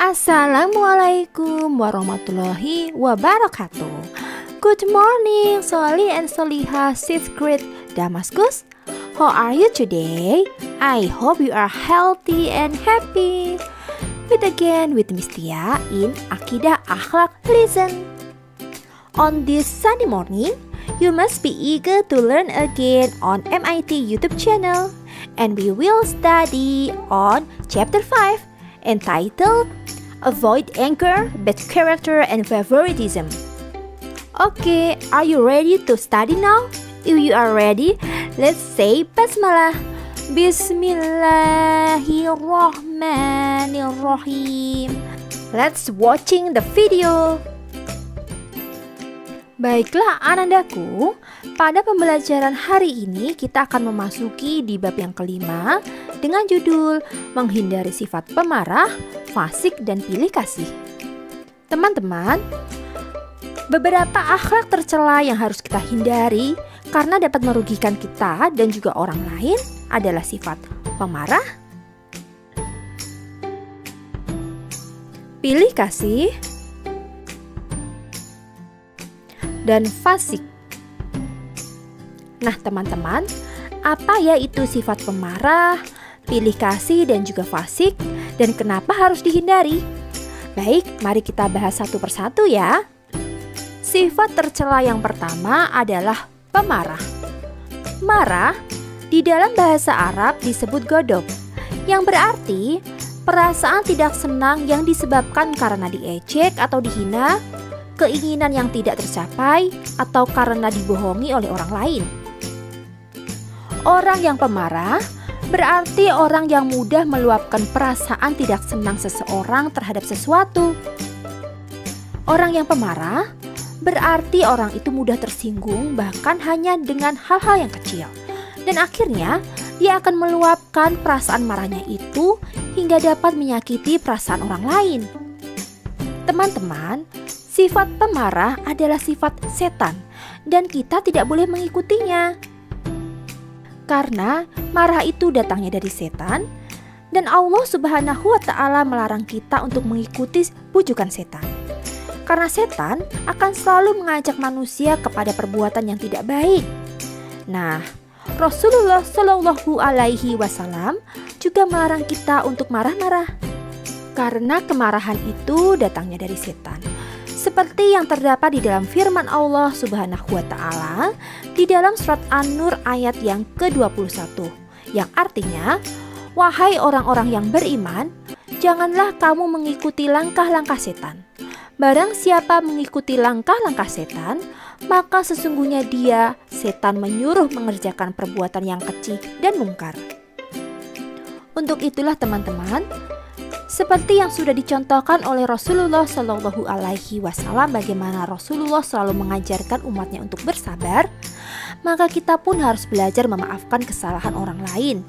Assalamualaikum warahmatullahi wabarakatuh. Good morning, Soli and Soliha 6th grade Damascus. How are you today? I hope you are healthy and happy. Meet again with Miss Tia in Akidah Akhlak Lesson. On this Sunday morning, you must be eager to learn again on MIT YouTube channel. And we will study on chapter 5 entitled Avoid Anger, Bad Character, and Favoritism. Okay, are you ready to study now? If you are ready, let's say Basmalah. Bismillahirrahmanirrahim. Let's watching the video. Baiklah anandaku, pada pembelajaran hari ini kita akan memasuki di bab yang kelima dengan judul menghindari sifat pemarah, fasik, dan pilih kasih. Teman-teman, beberapa akhlak tercela yang harus kita hindari karena dapat merugikan kita dan juga orang lain adalah sifat pemarah, pilih kasih, dan fasik. Nah teman-teman, apa ya itu sifat pemarah, pilih kasih, dan juga fasik, dan kenapa harus dihindari? Baik, mari kita bahas satu persatu ya. Sifat tercela yang pertama adalah pemarah. Marah di dalam bahasa Arab disebut godop, yang berarti perasaan tidak senang yang disebabkan karena diejek atau dihina, keinginan yang tidak tercapai, atau karena dibohongi oleh orang lain. Orang yang pemarah berarti orang yang mudah meluapkan perasaan tidak senang seseorang terhadap sesuatu. Orang yang pemarah berarti orang itu mudah tersinggung bahkan hanya dengan hal-hal yang kecil. Dan akhirnya dia akan meluapkan perasaan marahnya itu hingga dapat menyakiti perasaan orang lain. Teman-teman, sifat pemarah adalah sifat setan dan kita tidak boleh mengikutinya. Karena marah itu datangnya dari setan dan Allah Subhanahu wa Ta'ala melarang kita untuk mengikuti bujukan setan. Karena setan akan selalu mengajak manusia kepada perbuatan yang tidak baik. Nah, Rasulullah Shallallahu Alaihi Wasallam juga melarang kita untuk marah-marah. Karena kemarahan itu datangnya dari setan. Seperti yang terdapat di dalam firman Allah Subhanahu wa Ta'ala di dalam surat An-Nur ayat yang ke-21, yang artinya, wahai orang-orang yang beriman, janganlah kamu mengikuti langkah-langkah setan. Barang siapa mengikuti langkah-langkah setan, maka sesungguhnya dia, setan, menyuruh mengerjakan perbuatan yang keji dan mungkar. Untuk itulah teman-teman, seperti yang sudah dicontohkan oleh Rasulullah Shallallahu Alaihi Wasallam, bagaimana Rasulullah selalu mengajarkan umatnya untuk bersabar, maka kita pun harus belajar memaafkan kesalahan orang lain.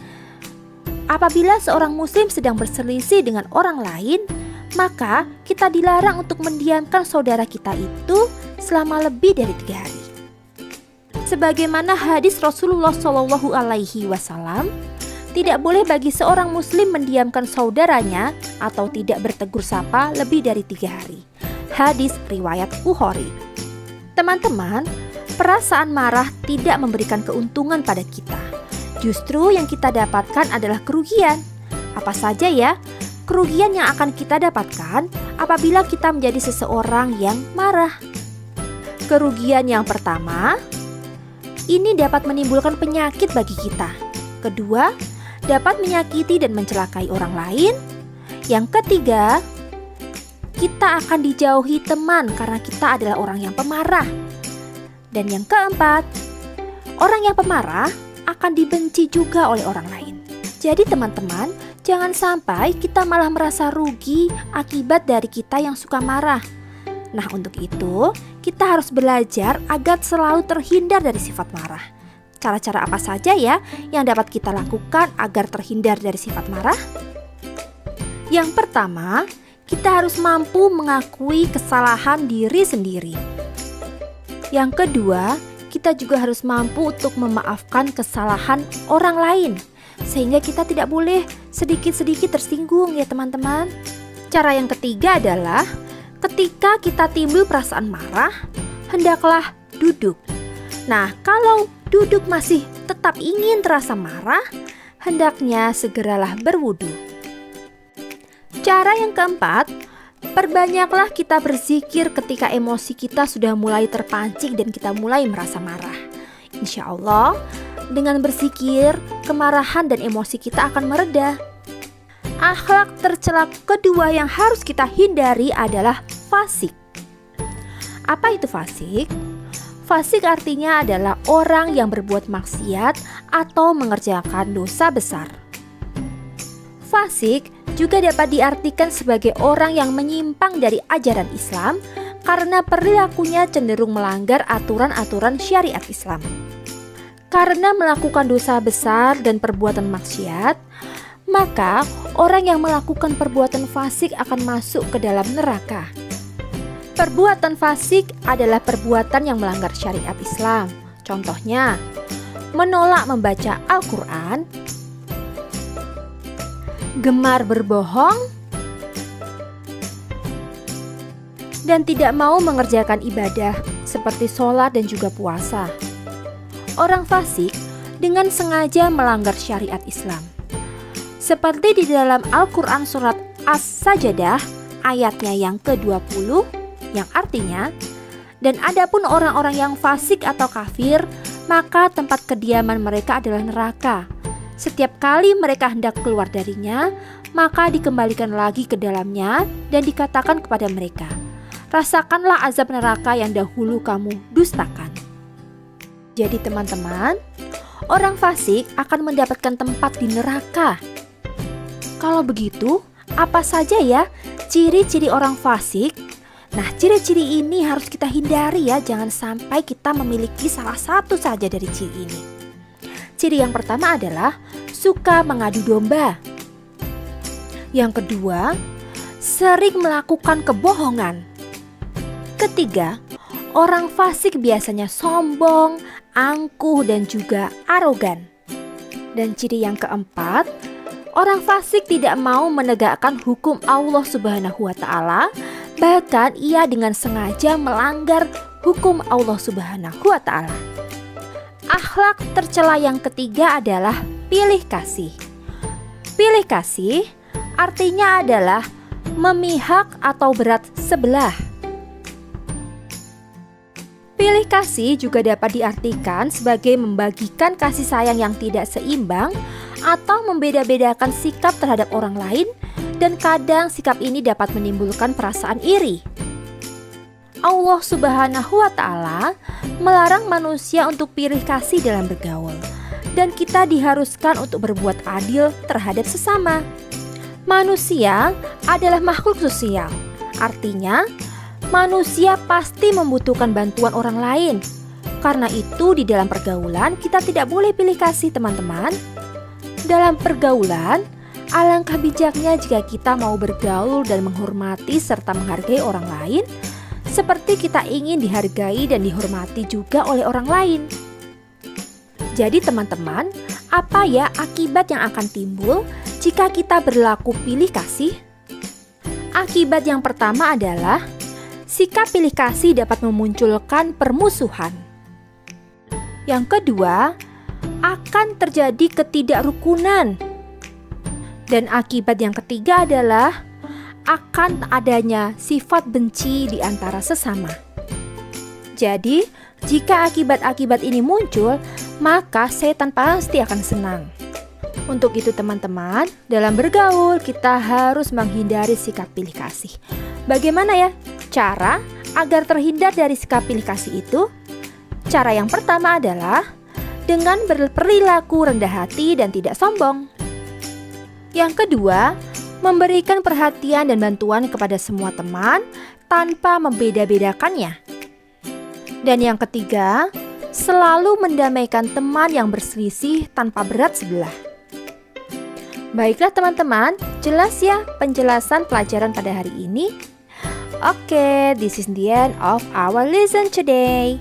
Apabila seorang muslim sedang berselisih dengan orang lain, maka kita dilarang untuk mendiamkan saudara kita itu selama lebih dari 3 hari. Sebagaimana hadis Rasulullah Shallallahu Alaihi Wasallam, tidak boleh bagi seorang muslim mendiamkan saudaranya atau tidak bertegur sapa lebih dari 3 hari. Hadis riwayat Bukhari. Teman-teman, perasaan marah tidak memberikan keuntungan pada kita. Justru yang kita dapatkan adalah kerugian. Apa saja ya kerugian yang akan kita dapatkan apabila kita menjadi seseorang yang marah? Kerugian yang pertama, ini dapat menimbulkan penyakit bagi kita. Kedua, dapat menyakiti dan mencelakai orang lain. Yang ketiga, kita akan dijauhi teman karena kita adalah orang yang pemarah. Dan yang keempat, orang yang pemarah akan dibenci juga oleh orang lain. Jadi teman-teman, jangan sampai kita malah merasa rugi akibat dari kita yang suka marah. Nah, untuk itu, kita harus belajar agar selalu terhindar dari sifat marah. Cara-cara apa saja ya yang dapat kita lakukan agar terhindar dari sifat marah? Yang pertama, kita harus mampu mengakui kesalahan diri sendiri. Yang kedua, kita juga harus mampu untuk memaafkan kesalahan orang lain, sehingga kita tidak boleh sedikit-sedikit tersinggung ya teman-teman. Cara yang ketiga adalah ketika kita timbul perasaan marah, hendaklah duduk. Nah, kalau duduk masih tetap ingin terasa marah, hendaknya segeralah berwudu. Cara yang keempat, perbanyaklah kita berzikir ketika emosi kita sudah mulai terpancing dan kita mulai merasa marah. Insya Allah, dengan berzikir, kemarahan dan emosi kita akan mereda. Akhlak tercela kedua yang harus kita hindari adalah fasik. Apa itu fasik? Fasik artinya adalah orang yang berbuat maksiat atau mengerjakan dosa besar. Fasik juga dapat diartikan sebagai orang yang menyimpang dari ajaran Islam karena perilakunya cenderung melanggar aturan-aturan syariat Islam. Karena melakukan dosa besar dan perbuatan maksiat, maka orang yang melakukan perbuatan fasik akan masuk ke dalam neraka. Perbuatan fasik adalah perbuatan yang melanggar syariat Islam. Contohnya, menolak membaca Al-Quran, gemar berbohong, dan tidak mau mengerjakan ibadah seperti sholat dan juga puasa. Orang fasik dengan sengaja melanggar syariat Islam. Seperti di dalam Al-Quran surat As-Sajdah ayatnya yang ke-20 yang artinya, dan adapun orang-orang yang fasik atau kafir, maka tempat kediaman mereka adalah neraka. Setiap kali mereka hendak keluar darinya, maka dikembalikan lagi ke dalamnya dan dikatakan kepada mereka, rasakanlah azab neraka yang dahulu kamu dustakan. Jadi teman-teman, orang fasik akan mendapatkan tempat di neraka. Kalau begitu, apa saja ya ciri-ciri orang fasik? Nah, ciri-ciri ini harus kita hindari ya, jangan sampai kita memiliki salah satu saja dari ciri ini. Ciri yang pertama adalah suka mengadu domba. Yang kedua, sering melakukan kebohongan. Ketiga, orang fasik biasanya sombong, angkuh, dan juga arogan. Dan ciri yang keempat, orang fasik tidak mau menegakkan hukum Allah Subhanahu wa Ta'ala, bahkan ia dengan sengaja melanggar hukum Allah Subhanahu wa Ta'ala. Akhlak tercela yang ketiga adalah pilih kasih. Pilih kasih artinya adalah memihak atau berat sebelah. Pilih kasih juga dapat diartikan sebagai membagikan kasih sayang yang tidak seimbang atau membeda-bedakan sikap terhadap orang lain, dan kadang sikap ini dapat menimbulkan perasaan iri. Allah Subhanahu wa Ta'ala melarang manusia untuk pilih kasih dalam bergaul, dan kita diharuskan untuk berbuat adil terhadap sesama. Manusia adalah makhluk sosial, artinya manusia pasti membutuhkan bantuan orang lain. Karena itu di dalam pergaulan kita tidak boleh pilih kasih, teman-teman. Dalam pergaulan, alangkah bijaknya jika kita mau bergaul dan menghormati serta menghargai orang lain, seperti kita ingin dihargai dan dihormati juga oleh orang lain. Jadi teman-teman, apa ya akibat yang akan timbul jika kita berlaku pilih kasih? Akibat yang pertama adalah sikap pilih kasih dapat memunculkan permusuhan. Yang kedua, akan terjadi ketidakrukunan. Dan akibat yang ketiga adalah akan adanya sifat benci di antara sesama. Jadi, jika akibat-akibat ini muncul, maka setan pasti akan senang. Untuk itu teman-teman, dalam bergaul kita harus menghindari sikap pilih kasih. Bagaimana ya cara agar terhindar dari sikap pilih kasih itu? Cara yang pertama adalah dengan berperilaku rendah hati dan tidak sombong. Yang kedua, memberikan perhatian dan bantuan kepada semua teman tanpa membeda-bedakannya. Dan yang ketiga, selalu mendamaikan teman yang berselisih tanpa berat sebelah. Baiklah teman-teman, jelas ya penjelasan pelajaran pada hari ini? Oke, this is the end of our lesson today.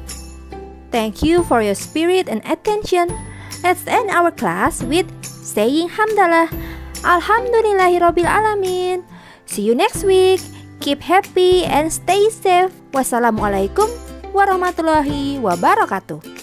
Thank you for your spirit and attention. Let's end our class with saying hamdalah. Alhamdulillahirabbil alamin. See you next week. Keep happy and stay safe. Wassalamualaikum warahmatullahi wabarakatuh.